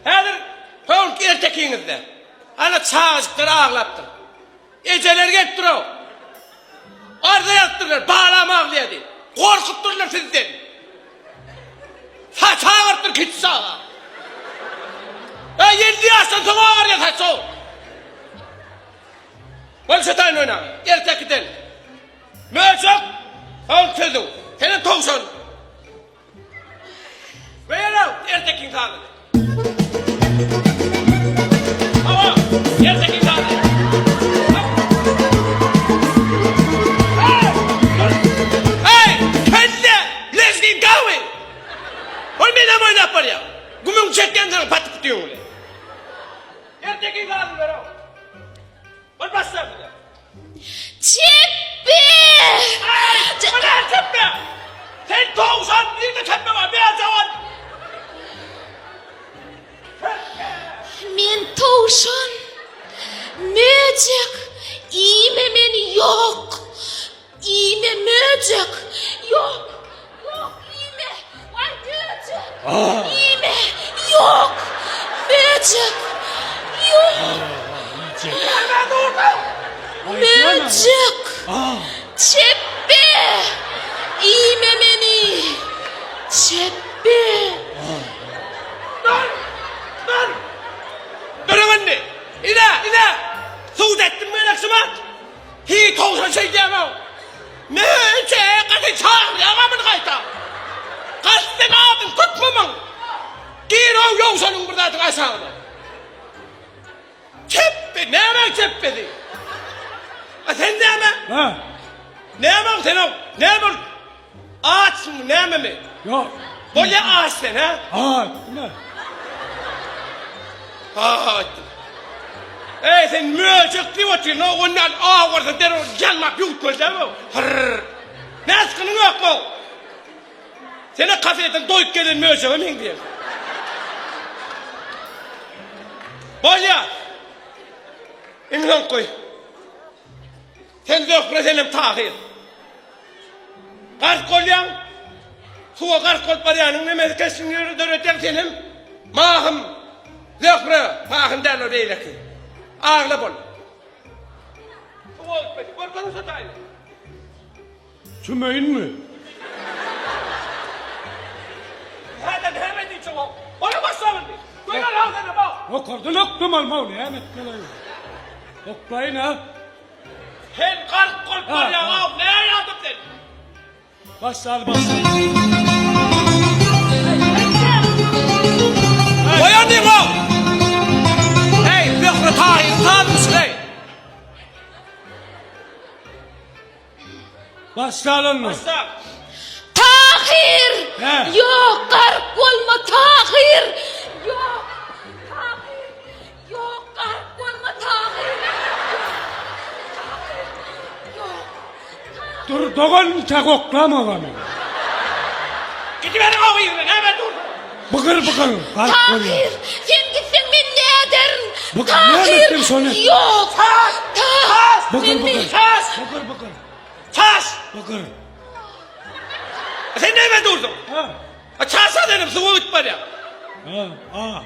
Häzir howul ertekiňizde. Ana çağızıklar ağlapdyr. Eceler gelip duraw. Arda yaptırlar, bağlama ağlayadı. Korkutturlar sizden. Saç ağırttır küçük sağa. 7 yaştan sonra ağır ya saç o. Bol şatayın oyna. Ertekiden. Möçük. Howul sözü. Senin toğuşun. Ve yarav ertekin sağlık. Hava ertekin sağlık. Hey! Kelle! Lesgin gawi! Ol benim oynap var ya. Gümün çekkenden patıp diyor öyle. Ertekin sağlık verav. Ol başla bir de. Çeppi! Bu ne çeppi? Sen toğuşan bir de çeppi var. Biraz zaman. Men tavşan, möcek, iğme meni yok. İğme möcek, yok. Yok iğme, var möcek. İğme, yok. Möcek, yok. Hemen orada. Möcek, çeppi, iğme meni, çeppi. Dur! Dur! Durun anne! İne! Suud ettim ben akşamat! Hi toğuşan şey diyemem! Ne katı çağır yagamın kayta! Kastın abin tutmamın! Gir o yoksanın burada atın aşağıda! Çeppi! Ne hemen çeppedi? Sen ne hemen? Ha? Ne hemen sen o? Ne hemen? Ağaç mı? Ne hemen mi? Yok. Böyle ağaç sen ha? Ne? Ağaç. Sen möcekli oturuyorsun, ondan ağırsa derhal yanmak yutma değil mi? Hırrrr. Ne askının yok mu? Seni kafeden doyup gelen möceğe min diyor. Bolya. İnsan koy. Sen zökre senem tahir. Kart kolyan. Suğa kart kol paryanın nemez kesin yürü döröten senem. Mahım. Zökre. Mahım derler beyleki. Ağla bol. Suğa gitmedi. Korkanı satayım. Çömeğin mi? Hadi hemen değil çoğu. Ona başlamadın. Duyar ağzına bak. O kordon oktum almalı ya. Metkelayım. Oklayın ha. Sen kart kol paryan ha. ağ. Neye yardım sen? Başlar. Koyanayım o. Hey, Zökre tahir. Tanmış hey. Başlayalım mı? Başla. Tahir! He. Yok garip olma Tahir! Yok! Tahir! Yok garip olma Tahir! Yok! Dur doğan tek oklama bana. Gidiverin o yüzünden hemen dur. Bıkır. Kalk Tahir! Sen gitsen ben ne ederim? Bıkır, ne ettim sana? Yok! Ças! Ças! Bıkır. Ças! Bıkır. Ças! Bıkır. Sen ne hemen durdun? Ha. Çasa dedim sıvı ütme ya. Ha.